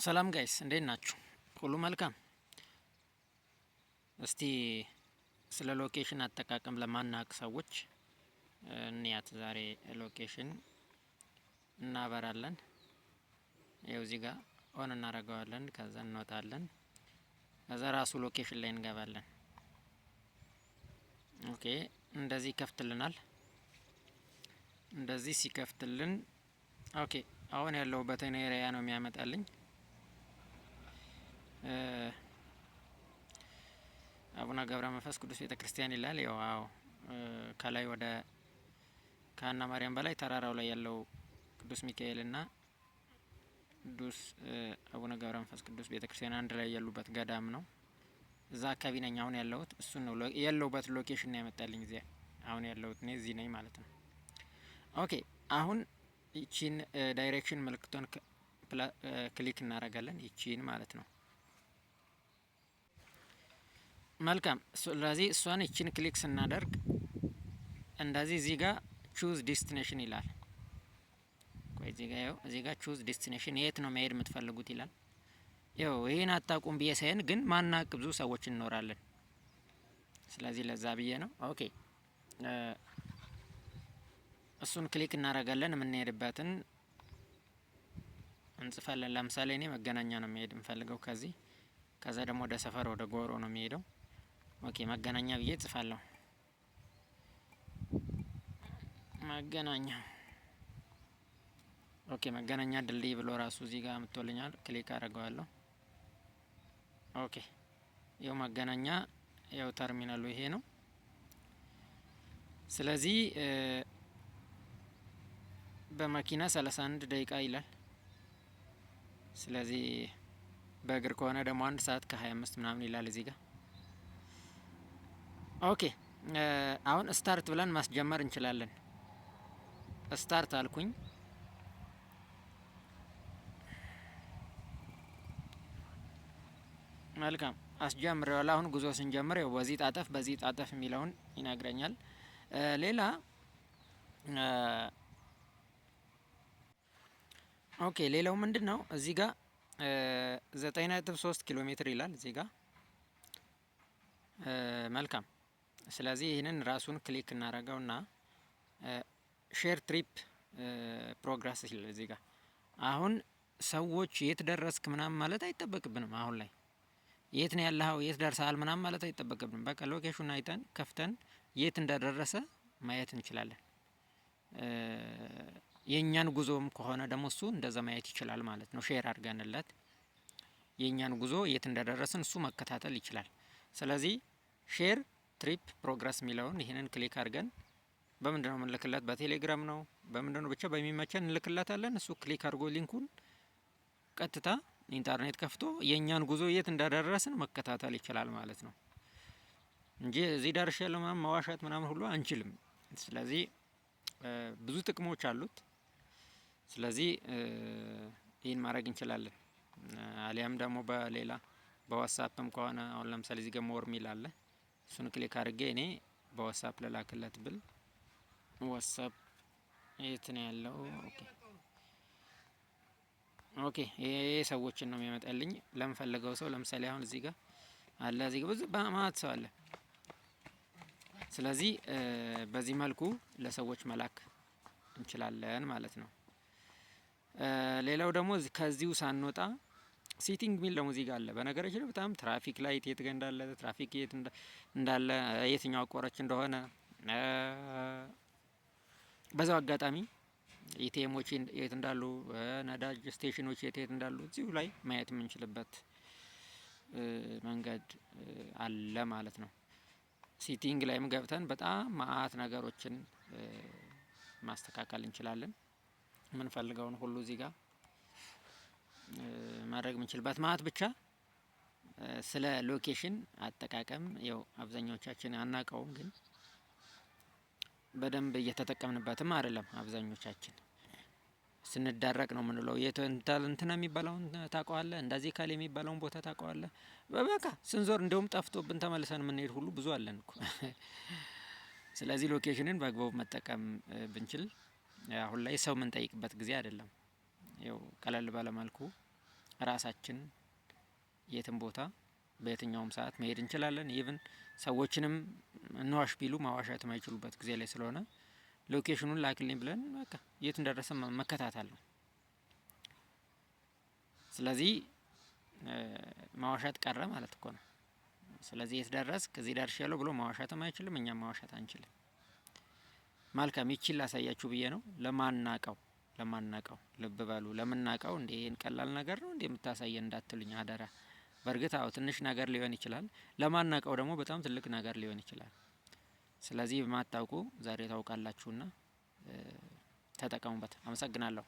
ሰላም ጋይስ እንዴት ናችሁ? ሁሉ መልካም። እስቲ ስለ ሎኬሽን አጠቃቀም ለማናውቅ ሰዎች እንያት ዛሬ ሎኬሽን እናበራለን። ይኸው እዚህ ጋር ኦን እናደርገዋለን። ከዛ እንወጣለን። ከዛ ራሱ ሎኬሽን ላይ እንገባለን። ኦኬ እንደዚህ ይከፍትልናል። እንደዚህ ሲከፍትልን ኦኬ አሁን ያለሁበትን ኤሪያ ነው የሚያመጣልኝ። አቡነ ገብረ መንፈስ ቅዱስ ቤተክርስቲያን ይላል። ያው ከላይ ወደ ከሀና ማርያም በላይ ተራራው ላይ ያለው ቅዱስ ሚካኤልና ቅዱስ አቡነ ገብረ መንፈስ ቅዱስ ቤተክርስቲያን አንድ ላይ ያሉበት ገዳም ነው። እዛ አካባቢ ነኝ አሁን ያለሁት። እሱን ነው ያለሁበት ሎኬሽን ነው ያመጣልኝ። እዚያ አሁን ያለሁት እኔ እዚህ ነኝ ማለት ነው። ኦኬ አሁን ይቺን ዳይሬክሽን ምልክቷን ክሊክ እናደርጋለን። ይቺን ማለት ነው። መልካም። ስለዚህ እሷን ይቺን ክሊክ ስናደርግ እንደዚህ እዚህ ጋር ቹዝ ዴስቲኔሽን ይላል። ቆይ እዚህ ጋር ቹዝ ዴስቲኔሽን የት ነው መሄድ የምትፈልጉት ይላል። ያው ይሄን አታውቁም ብዬ ሳይሆን ግን ማናቅ ብዙ ሰዎች እንኖራለን። ስለዚህ ለዛ ብዬ ነው። ኦኬ እሱን ክሊክ እናደርጋለን። የምንሄድበትን እንጽፋለን። ለምሳሌ እኔ መገናኛ ነው መሄድ የምፈልገው ከዚህ። ከዛ ደግሞ ወደ ሰፈር ወደ ጎሮ ነው የሚሄደው። ኦኬ መገናኛ ብዬ ጽፋለሁ። መገናኛ ኦኬ መገናኛ ድልድይ ብሎ ራሱ እዚህ ጋር አምጥቶልኛል። ክሊክ አደርገዋለሁ። ኦኬ ይኸው መገናኛ ይኸው ተርሚናሉ ይሄ ነው። ስለዚህ በመኪና 31 ደቂቃ ይላል። ስለዚህ በእግር ከሆነ ደግሞ 1 ሰዓት ከ25 ምናምን ይላል እዚህ ጋር። ኦኬ አሁን ስታርት ብለን ማስጀመር እንችላለን። ስታርት አልኩኝ። መልካም አስጀምሬዋለሁ። አሁን ጉዞ ስንጀምር ያው በዚህ ጣጠፍ የሚለውን ይነግረኛል። ሌላ ኦኬ ሌላው ምንድነው እዚህ ጋር 9.3 ኪሎ ሜትር ይላል እዚህ ጋር። መልካም ስለዚህ ይህንን ራሱን ክሊክ እናደርገውና ሼር ትሪፕ ፕሮግረስ ይላል እዚህ ጋር። አሁን ሰዎች የት ደረስክ ምናምን ማለት አይጠበቅብንም። አሁን ላይ የት ነው ያለኸው የት ደርሰሃል ምናምን ማለት አይጠበቅብንም። በቃ ሎኬሽኑን አይተን ከፍተን የት እንደደረሰ ማየት እንችላለን። የኛን ጉዞም ከሆነ ደግሞ እሱ እንደዛ ማየት ይችላል ማለት ነው። ሼር አድርገንለት የኛን ጉዞ የት እንደደረስን እሱ መከታተል ይችላል። ስለዚህ ሼር ትሪፕ ፕሮግረስ የሚለውን ይህንን ክሊክ አድርገን በምንድነው የምንልክለት? በቴሌግራም ነው በምንድነው ብቻ በሚመቸን እንልክለታለን። እሱ ክሊክ አድርጎ ሊንኩን ቀጥታ ኢንተርኔት ከፍቶ የኛን ጉዞ የት እንደደረስን መከታተል ይችላል ማለት ነው እንጂ እዚህ ደርሻለሁ ምናምን መዋሻት ምናምን ሁሉ አንችልም። ስለዚህ ብዙ ጥቅሞች አሉት። ስለዚህ ይህን ማድረግ እንችላለን። አሊያም ደግሞ በሌላ በዋትስአፕም ከሆነ አሁን ለምሳሌ እዚህ ጋር ሞር ሚል አለ። እሱን ክሊክ አድርጌ እኔ በዋትስአፕ ልላክለት ብል ዋትስአፕ የት ነው ያለው? ኦኬ ይሄ ሰዎችን ነው የሚያመጣልኝ ለምፈልገው ሰው። ለምሳሌ አሁን እዚህ ጋር አለ እዚህ ጋር ብዙ በማት ሰው አለ። ስለዚህ በዚህ መልኩ ለሰዎች መላክ እንችላለን ማለት ነው። ሌላው ደግሞ ከዚሁ ሳንወጣ ሲቲንግ ሚል ደግሞ እዚህ ጋር አለ። በነገራችን ላይ በጣም ትራፊክ ላይት የት ጋር እንዳለ ትራፊክ የት እንዳለ የትኛው አቋራጭ እንደሆነ በዛው አጋጣሚ ኢቲኤሞች የት እንዳሉ ነዳጅ ስቴሽኖች የት እንዳሉ እዚሁ ላይ ማየት የምንችልበት መንገድ አለ ማለት ነው። ሲቲንግ ላይም ገብተን በጣም ማአት ነገሮችን ማስተካከል እንችላለን። የምንፈልገውን ሁሉ እዚህ ጋር ማድረግ የምንችልበት ማአት ብቻ። ስለ ሎኬሽን አጠቃቀም ያው አብዛኞቻችን አናውቀውም፣ ግን በደንብ እየተጠቀምንበትም አይደለም። አብዛኞቻችን ስንዳረቅ ነው የምንለው። እንትና የሚባለውን ታውቀዋለህ፣ እንደዚህ ካለ የሚባለውን ቦታ ታውቀዋለህ። በቃ ስንዞር እንደውም ጠፍቶብን ተመልሰን የምንሄድ ሁሉ ብዙ አለን እኮ። ስለዚህ ሎኬሽንን በአግባቡ መጠቀም ብንችል አሁን ላይ ሰው የምንጠይቅበት ጊዜ አይደለም። ያው ቀለል ባለ መልኩ ራሳችን የትም ቦታ በየትኛውም ሰዓት መሄድ እንችላለን። ኢቭን ሰዎችንም እንዋሽ ቢሉ ማዋሻት የማይችሉበት ጊዜ ላይ ስለሆነ ሎኬሽኑን ላክልኝ ብለን በቃ የት እንደደረሰ መከታተል ነው። ስለዚህ ማዋሻት ቀረ ማለት እኮ ነው። ስለዚህ የት ደረስክ እዚህ ደርሻለሁ ብሎ ማዋሻትም አይችልም፣ እኛም ማዋሻት አንችልም። መልካም ይቺን ላሳያችሁ ብዬ ነው። ለማናቀው ልብ በሉ። ለምናቀው እንዴ ይሄን ቀላል ነገር ነው እንዴ የምታሳየን እንዳትሉኝ አደራ። በእርግጥ አዎ ትንሽ ነገር ሊሆን ይችላል፣ ለማናቀው ደግሞ በጣም ትልቅ ነገር ሊሆን ይችላል። ስለዚህ በማታውቁ ዛሬ ታውቃላችሁና ተጠቀሙበት። አመሰግናለሁ።